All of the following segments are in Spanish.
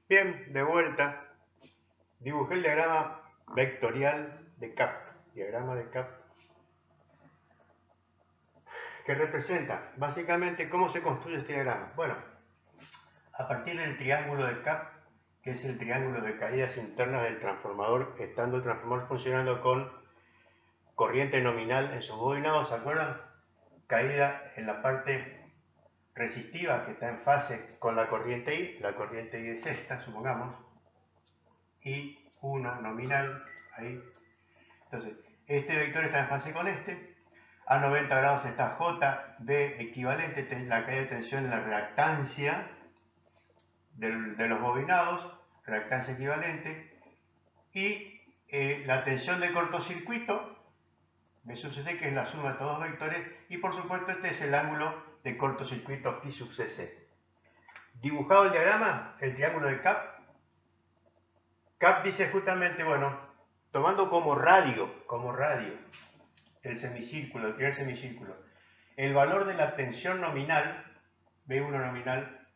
Bien, de vuelta. Dibujé el diagrama vectorial de CAP. Diagrama de CAP. ¿Qué representa? Básicamente, ¿cómo se construye este diagrama? Bueno, a partir del triángulo de CAP, que es el triángulo de caídas internas del transformador, estando el transformador funcionando con corriente nominal en sus bobinados, ¿se acuerdan? Caída en la parte resistiva que está en fase con la corriente I es esta, supongamos, I1 nominal, ahí. Entonces, este vector está en fase con este, a 90 grados está JB equivalente, la caída de tensión en la reactancia de los bobinados, reactancia equivalente, y la tensión de cortocircuito, B sub CC, que es la suma de todos los vectores, y por supuesto este es el ángulo de cortocircuito I sub CC. Dibujado el diagrama, el triángulo de CAP, CAP dice justamente, bueno, tomando como radio el semicírculo, el primer semicírculo, el valor de la tensión nominal, B1 nominal,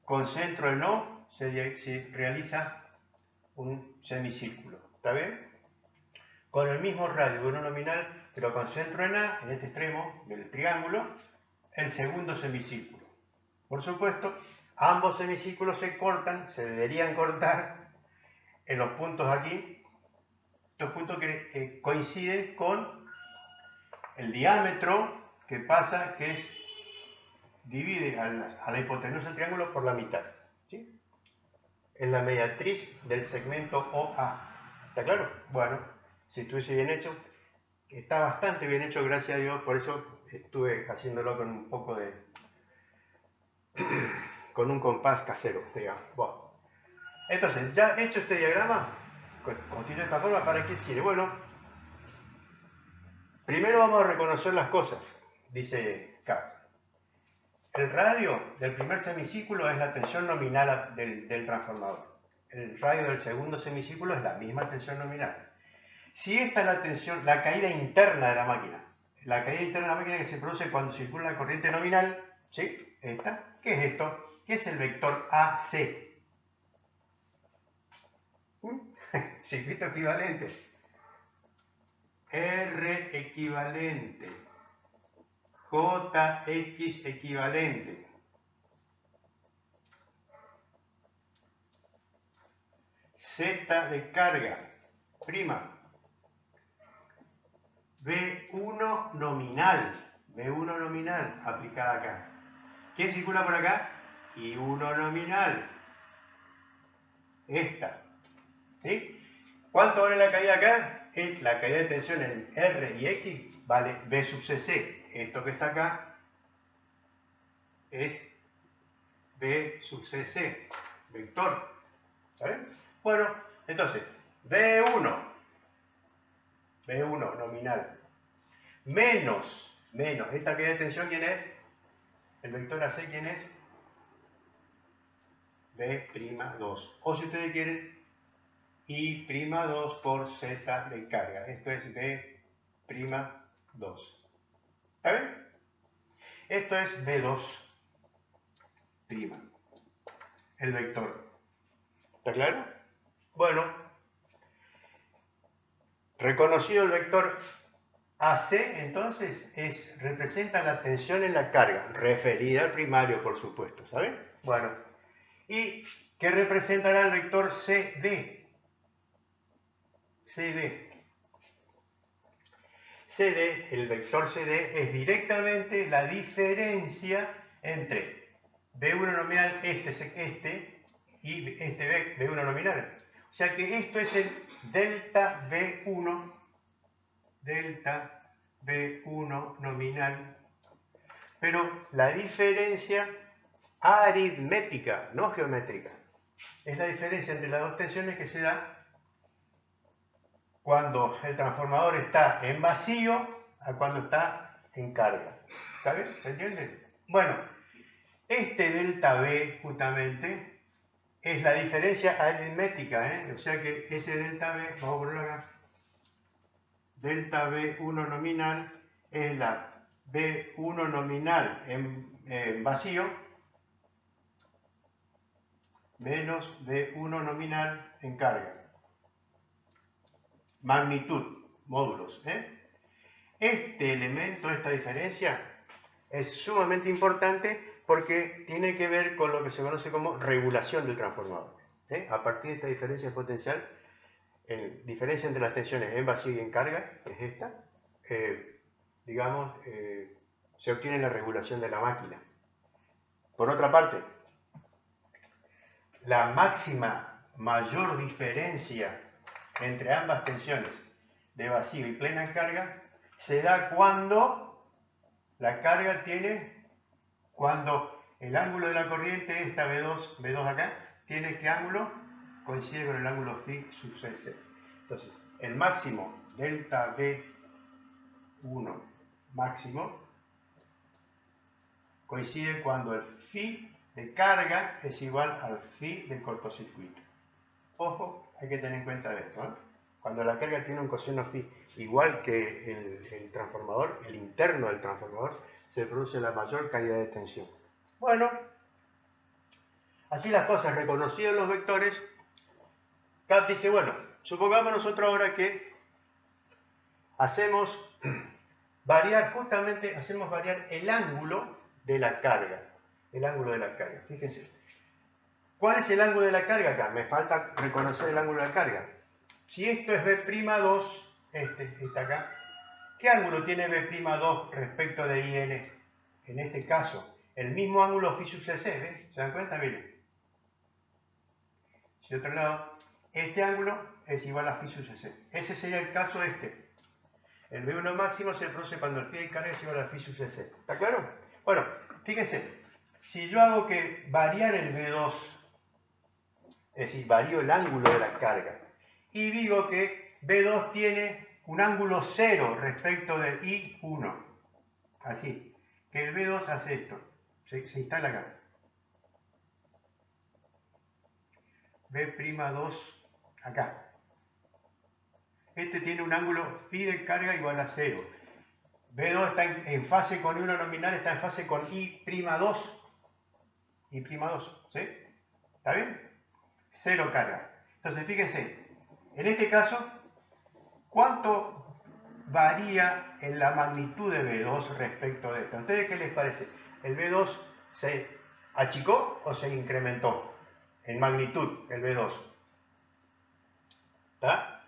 con centro en O, se realiza un semicírculo, ¿está bien? Con el mismo radio, B1 nominal, pero con centro en A, en este extremo del triángulo, el segundo semicírculo. Por supuesto, ambos semicírculos se cortan, se deberían cortar en los puntos aquí, estos puntos que coinciden con el diámetro que pasa, que divide a la hipotenusa del triángulo por la mitad, ¿sí? Es la mediatriz del segmento OA. ¿Está claro? Bueno, si estuviese bien hecho, está bastante bien hecho, gracias a Dios, por eso estuve haciéndolo con un poco de... con un compás casero, digamos. Bueno. Entonces, ya hecho este diagrama, constituye esta forma, ¿para qué sirve? Bueno, primero vamos a reconocer las cosas, dice K. El radio del primer semicírculo es la tensión nominal del transformador. El radio del segundo semicírculo es la misma tensión nominal. Si esta es la tensión, la caída interna de la máquina, la caída interna de la máquina que se produce cuando circula la corriente nominal, ¿sí? Esta, ¿qué es esto? ¿Qué es el vector AC? Circuito equivalente. R equivalente. JX equivalente. Z de carga, prima. B1 nominal, B1 nominal aplicada acá. ¿Quién circula por acá? I1 nominal. Esta. ¿Sí? ¿Cuánto vale la caída acá? La caída de tensión en R y X vale B sub CC. Esto que está acá es B sub CC, vector. ¿Saben? Bueno, entonces, B1 nominal, menos, esta caída de tensión, ¿quién es? El vector AC, ¿quién es? B'2. O si ustedes quieren, I'2 por Z de carga. Esto es B'2. ¿Está bien? Esto es B2', el vector. ¿Está claro? Bueno, reconocido el vector AC, entonces, representa la tensión en la carga, referida al primario, por supuesto, ¿saben? Bueno, ¿y qué representará el vector CD? CD, el vector CD, es directamente la diferencia entre B1 nominal, este, y este B1 nominal. O sea que esto es el delta B1 nominal, pero la diferencia aritmética, no geométrica, es la diferencia entre las dos tensiones que se da cuando el transformador está en vacío a cuando está en carga. ¿Está bien? ¿Se entiende? Bueno, este delta B justamente es la diferencia aritmética, ¿eh? O sea que ese delta B, vamos a ponerlo acá, delta B1 nominal es la B1 nominal en vacío menos B1 nominal en carga. Magnitud, módulos. Este elemento, esta diferencia, es sumamente importante porque tiene que ver con lo que se conoce como regulación del transformador. A partir de esta diferencia potencial, diferencia entre las tensiones en vacío y en carga, que es esta, se obtiene la regulación de la máquina. Por otra parte, la máxima mayor diferencia entre ambas tensiones de vacío y plena carga se da cuando la carga cuando el ángulo de la corriente, esta B2 acá, tiene qué ángulo, coincide con el ángulo phi sub cc. Entonces, el máximo delta B1 máximo coincide cuando el phi de carga es igual al phi del cortocircuito. Ojo, hay que tener en cuenta esto, ¿eh? Cuando la carga tiene un coseno phi igual que el transformador, el interno del transformador, se produce la mayor caída de tensión. Bueno, así las cosas, reconocidos los vectores, CAP dice, bueno, supongamos nosotros ahora que hacemos variar el ángulo de la carga. El ángulo de la carga, fíjense. ¿Cuál es el ángulo de la carga acá? Me falta reconocer el ángulo de la carga. Si esto es B'2, está acá, ¿qué ángulo tiene B'2 respecto de IN? En este caso, el mismo ángulo phi sub cc, ¿ven? ¿Se dan cuenta? Miren. Si de otro lado, este ángulo es igual a phi sub cc. Ese sería el caso este. El B1 máximo se produce cuando el phi de carga es igual a phi sub cc. ¿Está claro? Bueno, fíjense, si yo hago que variar el B2, es decir, varío el ángulo de la carga, y digo que B2 tiene un ángulo 0 respecto de I1, así, que el B2 hace esto, se instala acá. B'2 acá. Este tiene un ángulo phi de carga igual a 0. B2 está en fase con I1 nominal, está en fase con I'2. I'2, ¿sí? ¿Está bien? 0 carga. Entonces, fíjense, en este caso, ¿cuánto varía en la magnitud de B2 respecto de esto? ¿A ustedes qué les parece? ¿El B2 se achicó o se incrementó en magnitud, el B2? ¿Está?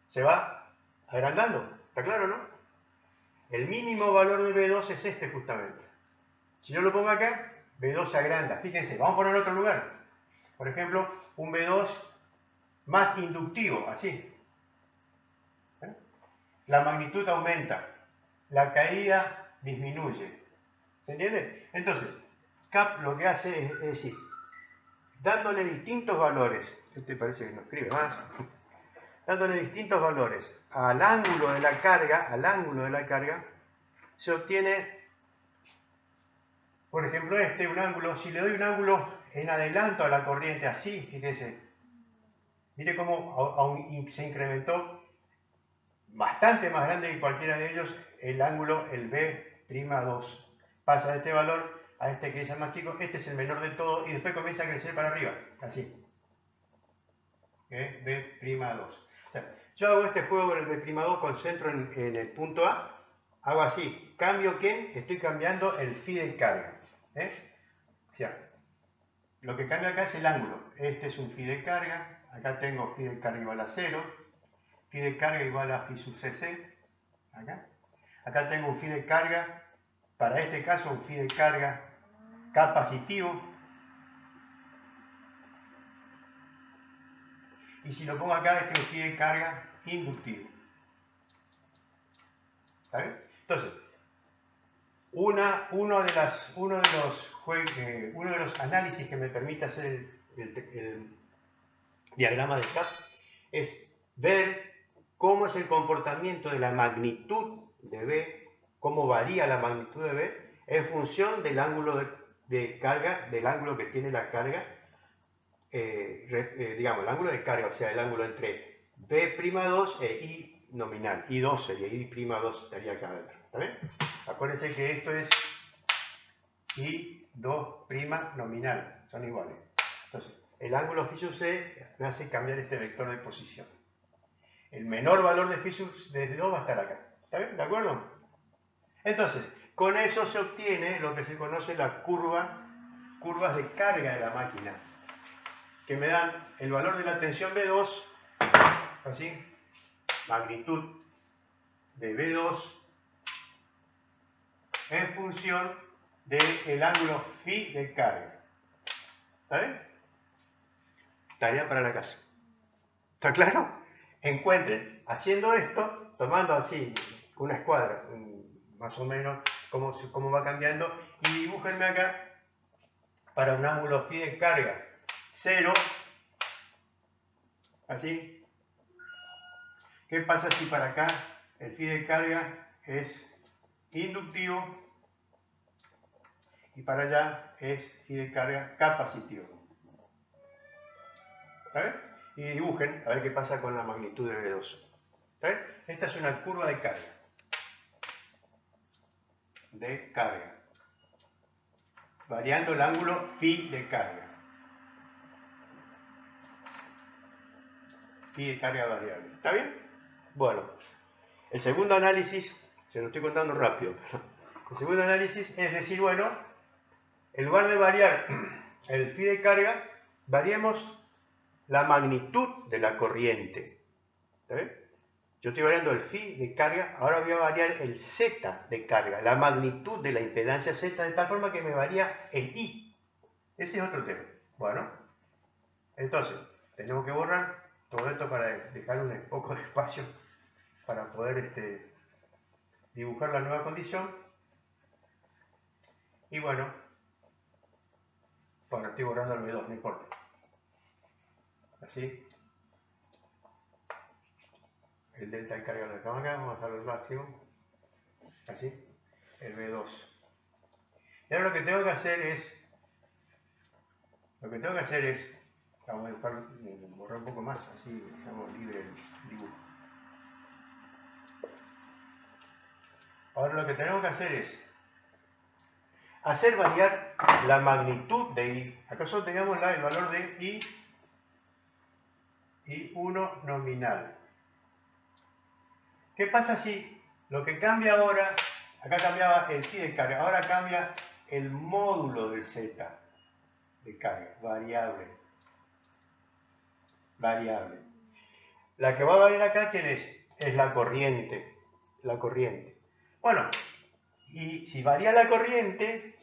Se va agrandando, ¿está claro, no? El mínimo valor de B2 es este justamente. Si yo lo pongo acá, B2 se agranda. Fíjense, vamos a poner en otro lugar. Por ejemplo, un B2 más inductivo, así. La magnitud aumenta, la caída disminuye. ¿Se entiende? Entonces, CAP lo que hace es decir, dándole distintos valores, este parece que no escribe más, dándole distintos valores al ángulo de la carga, se obtiene, por ejemplo, un ángulo, si le doy un ángulo en adelanto a la corriente así, fíjese, mire cómo se incrementó bastante más grande que cualquiera de ellos el ángulo, el B'2. Pasa de este valor a este que es el más chico, este es el menor de todo y después comienza a crecer para arriba, así. B'2. O sea, yo hago este juego con el B'2, concentro en el punto A, hago así, ¿cambio qué? Estoy cambiando el phi de carga. O sea, lo que cambia acá es el ángulo. Este es un phi de carga, acá tengo phi de carga igual a 0, phi de carga igual a phi sub cc, acá tengo un phi de carga, para este caso un phi de carga capacitivo, y si lo pongo acá, este es un phi de carga inductivo. ¿Está bien? Entonces, uno de los análisis que me permite hacer el diagrama de CAP es ver cómo es el comportamiento de la magnitud de B, cómo varía la magnitud de B en función del ángulo de carga, del ángulo que tiene la carga, digamos, el ángulo de carga, o sea, el ángulo entre B'2 e I nominal. I2 sería, I'2 estaría acá adentro. ¿Está bien? Acuérdense que esto es I2' nominal, son iguales. Entonces, el ángulo phi sub c me hace cambiar este vector de posición. El menor valor de phi sub de 2 va a estar acá. ¿Está bien? ¿De acuerdo? Entonces, con eso se obtiene lo que se conoce las curvas de carga de la máquina, que me dan el valor de la tensión B2, así, magnitud de B2 en función del ángulo phi de carga. ¿Está bien? Tarea para la casa. ¿Está claro? Encuentren, haciendo esto, tomando así una escuadra, más o menos cómo va cambiando, y dibújenme acá para un ángulo phi de carga 0, así. ¿Qué pasa si para acá el phi de carga es inductivo y para allá es phi de carga capacitivo? ¿Está bien? Y dibujen a ver qué pasa con la magnitud de B2. ¿Está bien? Esta es una curva de carga. Variando el ángulo phi de carga. Phi de carga variable. ¿Está bien? Bueno, el segundo análisis, se lo estoy contando rápido. El segundo análisis es decir, bueno, en lugar de variar el phi de carga, variemos la magnitud de la corriente. ¿Está bien? Yo estoy variando el phi de carga, ahora voy a variar el z de carga, la magnitud de la impedancia z, de tal forma que me varía el i. Ese es otro tema. Bueno, entonces, tenemos que borrar todo esto para dejar un poco de espacio para poder dibujar la nueva condición. Y bueno, estoy borrando el B2, no importa. Así. El delta de carga lo dejamos acá, vamos a dejarlo al máximo. Así. El B2. Y ahora lo que tengo que hacer es, vamos a borrar un poco más, así dejamos libre el dibujo. Ahora lo que tenemos que hacer es hacer variar la magnitud de I. Acá solo teníamos el valor de I1 nominal. ¿Qué pasa si lo que cambia ahora, acá cambiaba el phi de carga, ahora cambia el módulo del z de carga, variable. La que va a variar acá, ¿quién es? Es la corriente. Bueno, y si varía la corriente,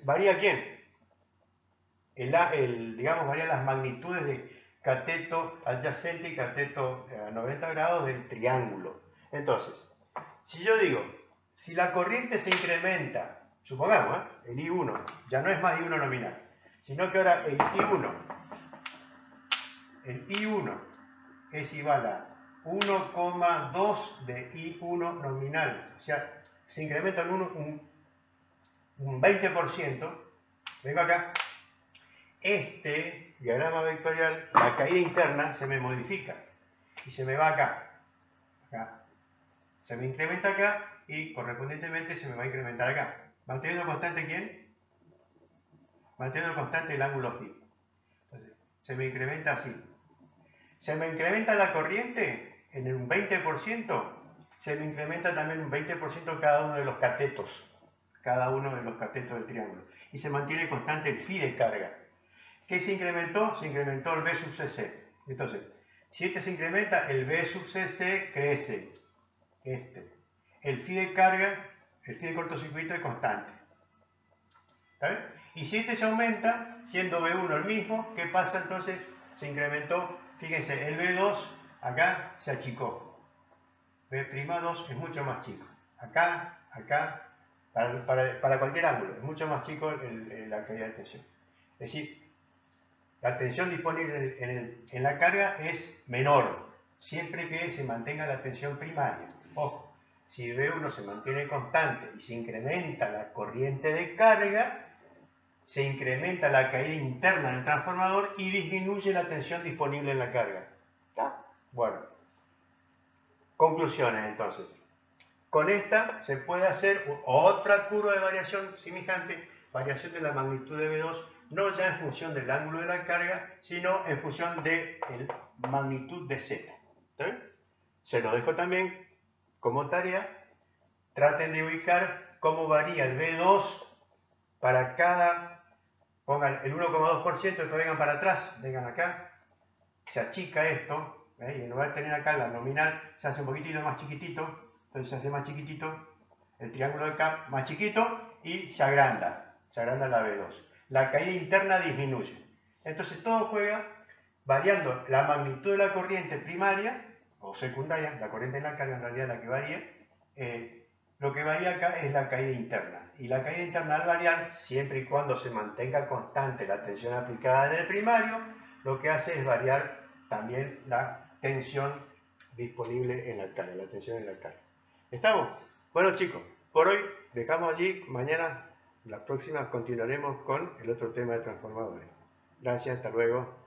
¿varía quién? Digamos, varían las magnitudes de cateto adyacente y cateto a 90 grados del triángulo. Entonces, si yo digo, si la corriente se incrementa, supongamos, el I1, ya no es más I1 nominal, sino que ahora el I1 es igual a 1,2 de I1 nominal, o sea, se incrementa un 20%, vengo acá, este diagrama vectorial, la caída interna se me modifica y se me va acá. Se me incrementa acá y correspondientemente se me va a incrementar acá. ¿Manteniendo constante quién? Manteniendo constante el ángulo phi. Entonces, se me incrementa así. Se me incrementa la corriente en un 20%, se me incrementa también un 20% cada uno de los catetos. Cada uno de los catetos del triángulo. Y se mantiene constante el phi de carga. ¿Qué se incrementó? Se incrementó el B sub cc. Entonces, si este se incrementa, el B sub cc crece. El phi de carga, el phi de cortocircuito es constante. ¿Está bien? Y si este se aumenta, siendo B1 el mismo, ¿qué pasa entonces? Se incrementó, fíjense, el B2 acá se achicó. B'2 es mucho más chico. Acá, para cualquier ángulo, es mucho más chico la caída de tensión. Es decir, la tensión disponible en la carga es menor, siempre que se mantenga la tensión primaria. Ojo, si B1 se mantiene constante y se incrementa la corriente de carga, se incrementa la caída interna del transformador y disminuye la tensión disponible en la carga. ¿Está? Bueno, conclusiones entonces. Con esta se puede hacer otra curva de variación semejante, variación de la magnitud de B2 no ya en función del ángulo de la carga, sino en función de la magnitud de Z. ¿Está bien? Se lo dejo también como tarea. Traten de ubicar cómo varía el V2 para cada, pongan el 1,2% que vengan para atrás, vengan acá, se achica esto, y en lugar de tener acá la nominal, se hace un poquitito más chiquitito, entonces se hace más chiquitito, el triángulo de acá más chiquito y se agranda la V2. La caída interna disminuye. Entonces todo juega variando la magnitud de la corriente primaria o secundaria, la corriente en la carga en realidad la que varía, lo que varía acá es la caída interna. Y la caída interna al variar, siempre y cuando se mantenga constante la tensión aplicada en el primario, lo que hace es variar también la tensión disponible en la carga, la tensión en la carga. ¿Estamos? Bueno chicos, por hoy dejamos allí. Mañana, la próxima, continuaremos con el otro tema de transformadores. Gracias, hasta luego.